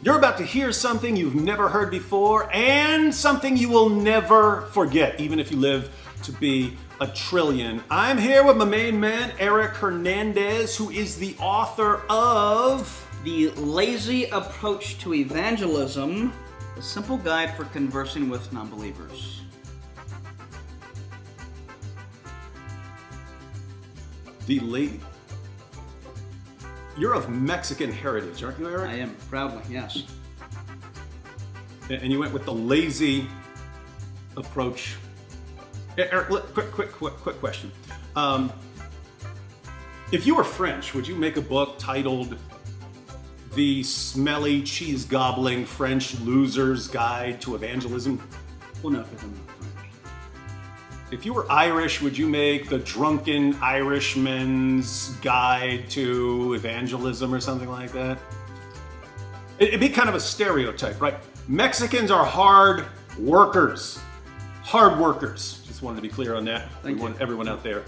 You're about to hear something you've never heard before and something you will never forget, even if you live to be a trillion. I'm here with my main man, Eric Hernandez, who is the author of The Lazy Approach to Evangelism, a simple guide for conversing with non-believers. You're of Mexican heritage, aren't you, Eric? I am, proudly, yes. And you went with the lazy approach. Eric, quick question. If you were French, would you make a book titled The Smelly, Cheese-Gobbling French Loser's Guide to Evangelism? Well, no, because I'm not French. If you were Irish, would you make The Drunken Irishman's Guide to Evangelism or something like that? It'd be kind of a stereotype, right? Mexicans are hard workers. Hard workers. Just wanted to be clear on that. Thank you. Want everyone out there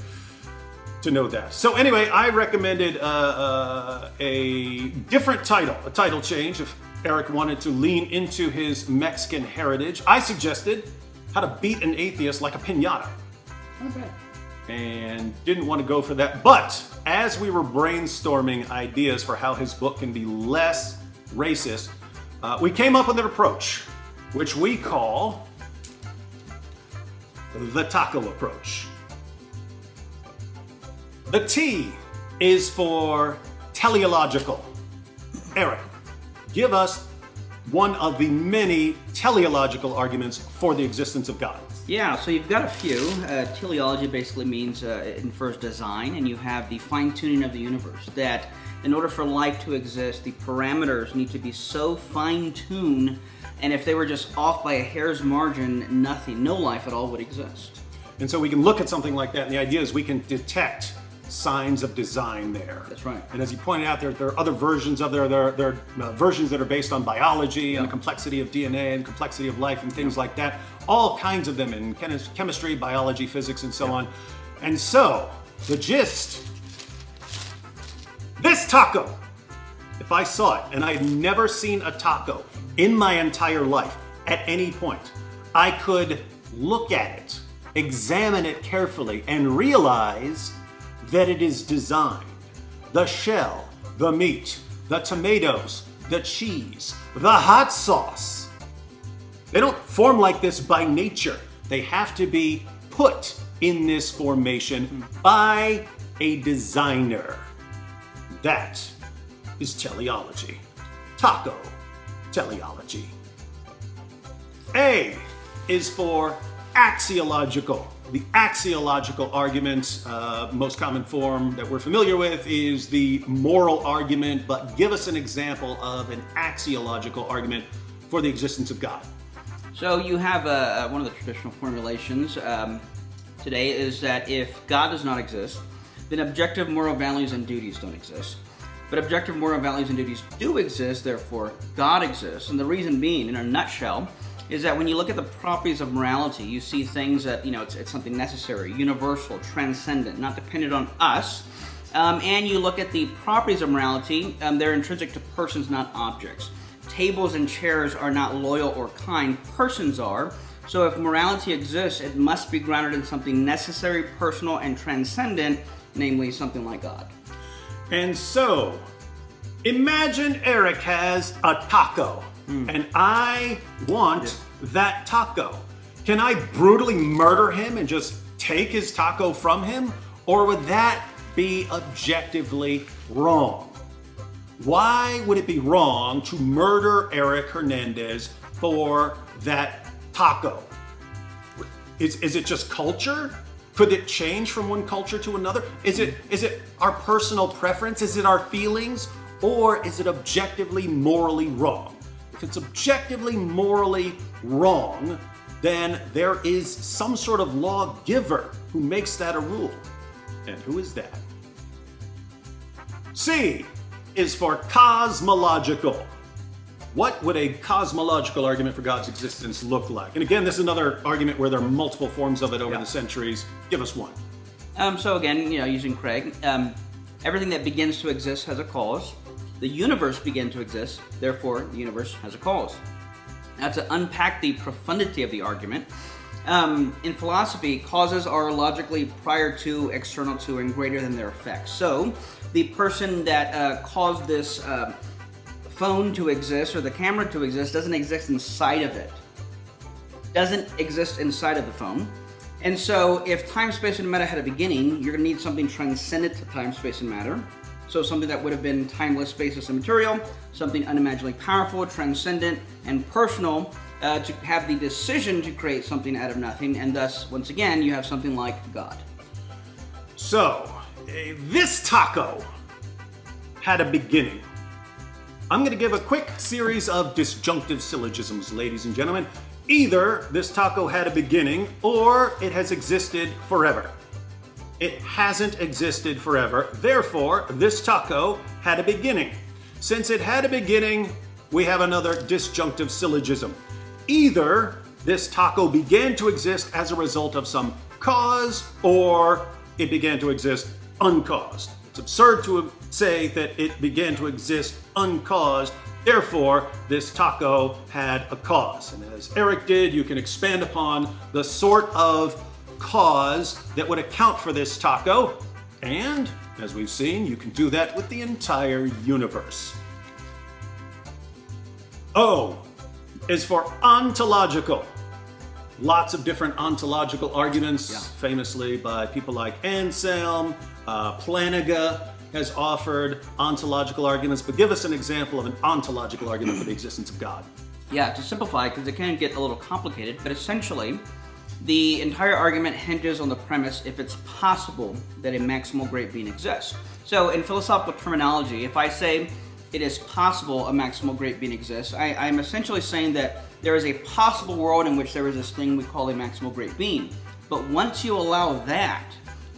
to know that. So anyway, I recommended a different title, a title change. If Eric wanted to lean into his Mexican heritage, I suggested How to Beat an Atheist Like a Piñata. Not bad. And didn't want to go for that. But as we were brainstorming ideas for how his book can be less racist, we came up with an approach, which we call the T.A.C.O approach. The T is for teleological. Eric, give us one of the many teleological arguments for the existence of God. Yeah, so you've got a few. Teleology basically means it infers design, and you have the fine-tuning of the universe, that in order for life to exist, the parameters need to be so fine-tuned, and if they were just off by a hair's margin, no life at all would exist. And so we can look at something like that, and the idea is we can detect signs of design there. That's right. And as you pointed out, there are other versions of there are versions that are based on biology and the complexity of DNA and complexity of life and things like that. All kinds of them in chemistry, biology, physics, and so on. And so the gist, this taco, if I saw it and I had never seen a taco in my entire life at any point, I could look at it, examine it carefully, and realize that it is designed. The shell, the meat, the tomatoes, the cheese, the hot sauce. They don't form like this by nature. They have to be put in this formation by a designer. That is teleology. T.A.C.O, teleology. A is for axiological. The axiological argument, most common form that we're familiar with, is the moral argument, but give us an example of an axiological argument for the existence of God. So you have one of the traditional formulations today is that if God does not exist, then objective moral values and duties don't exist. But objective moral values and duties do exist, therefore God exists. And the reason being, in a nutshell, is that when you look at the properties of morality, you see things that, it's something necessary, universal, transcendent, not dependent on us. And you look at the properties of morality, they're intrinsic to persons, not objects. Tables and chairs are not loyal or kind, persons are. So if morality exists, it must be grounded in something necessary, personal, and transcendent, namely something like God. And so, imagine Eric has a taco. And I want that taco. Can I brutally murder him and just take his taco from him? Or would that be objectively wrong? Why would it be wrong to murder Eric Hernandez for that taco? Is it just culture? Could it change from one culture to another? Is it our personal preference? Is it our feelings? Or is it objectively morally wrong? If it's objectively morally wrong, then there is some sort of lawgiver who makes that a rule. And who is that? C is for cosmological. What would a cosmological argument for God's existence look like? And again, this is another argument where there are multiple forms of it over the centuries. Give us one. So again, using Craig, everything that begins to exist has a cause. the universe began to exist, therefore the universe has a cause. Now, to unpack the profundity of the argument, in philosophy, causes are logically prior to, external to, and greater than their effects. So, the person that caused this phone to exist or the camera to exist doesn't exist inside of it. Doesn't exist inside of the phone. And so, if time, space, and matter had a beginning, you're going to need something transcendent to time, space, and matter. So something that would have been timeless, spaceless, and material, something unimaginably powerful, transcendent, and personal, to have the decision to create something out of nothing, and thus, once again, you have something like God. So, this taco had a beginning. I'm going to give a quick series of disjunctive syllogisms, ladies and gentlemen. Either this taco had a beginning, or it has existed forever. It hasn't existed forever. Therefore, this taco had a beginning. Since it had a beginning, we have another disjunctive syllogism. Either this taco began to exist as a result of some cause, or it began to exist uncaused. It's absurd to say that it began to exist uncaused. Therefore, this taco had a cause. And as Eric did, you can expand upon the sort of cause that would account for this taco, and as we've seen, you can do that with the entire universe. O is for ontological. Lots of different ontological arguments, famously by people like Anselm, Plantinga has offered ontological arguments, but give us an example of an ontological argument for the existence of God. Yeah, to simplify, because it can get a little complicated, but essentially, the entire argument hinges on the premise if it's possible that a maximal great being exists. So in philosophical terminology, if I say it is possible a maximal great being exists, I'm essentially saying that there is a possible world in which there is this thing we call a maximal great being. But once you allow that,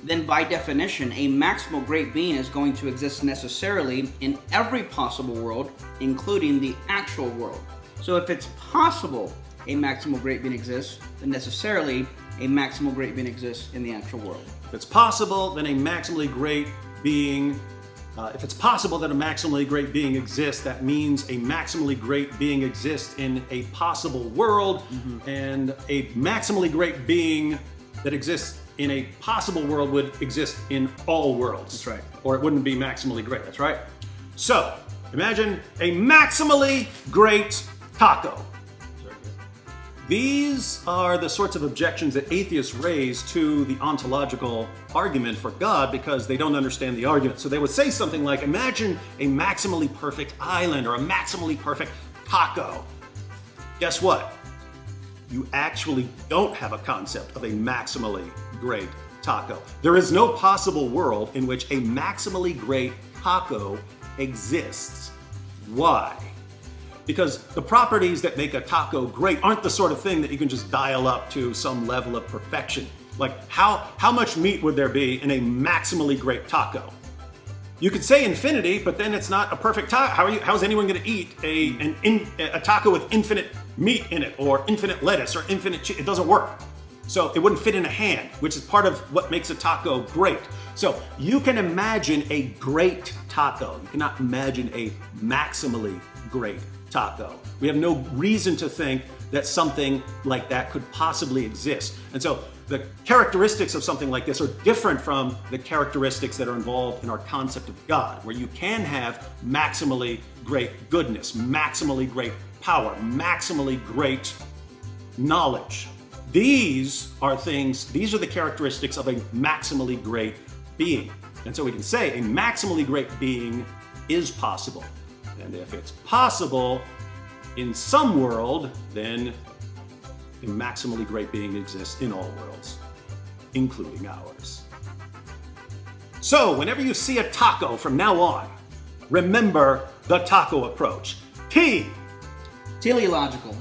then by definition, a maximal great being is going to exist necessarily in every possible world, including the actual world. So if it's possible a maximal great being exists, then necessarily a maximal great being exists in the actual world. If it's possible, then a maximally great being, if it's possible that a maximally great being exists, that means a maximally great being exists in a possible world, and a maximally great being that exists in a possible world would exist in all worlds. That's right. Or it wouldn't be maximally great. That's right. So, imagine a maximally great taco. These are the sorts of objections that atheists raise to the ontological argument for God because they don't understand the argument. So they would say something like, imagine a maximally perfect island or a maximally perfect taco. Guess what? You actually don't have a concept of a maximally great taco. There is no possible world in which a maximally great taco exists. Why? Because the properties that make a taco great aren't the sort of thing that you can just dial up to some level of perfection. Like how much meat would there be in a maximally great taco? You could say infinity, but then it's not a perfect taco. How's anyone going to eat a taco with infinite meat in it, or infinite lettuce, or infinite cheese? It doesn't work. So it wouldn't fit in a hand, which is part of what makes a taco great. So you can imagine a great taco. You cannot imagine a maximally great taco. We have no reason to think that something like that could possibly exist. And so the characteristics of something like this are different from the characteristics that are involved in our concept of God, where you can have maximally great goodness, maximally great power, maximally great knowledge. These are the characteristics of a maximally great being. And so we can say a maximally great being is possible. And if it's possible in some world, then a maximally great being exists in all worlds, including ours. So whenever you see a taco from now on, remember the taco approach. T. Teleological.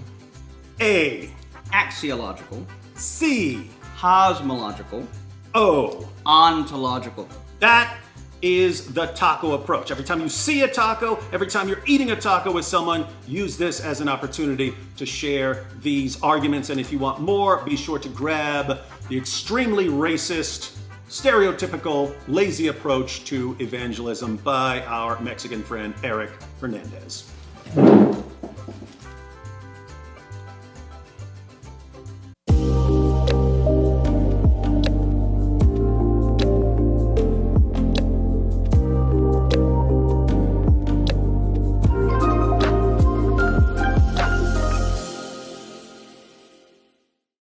A. Axiological. C. Cosmological. O. Ontological. That is the taco approach. Every time you see a taco, every time you're eating a taco with someone, use this as an opportunity to share these arguments. And if you want more, be sure to grab the extremely racist stereotypical, lazy approach to evangelism by our Mexican friend Eric Hernandez.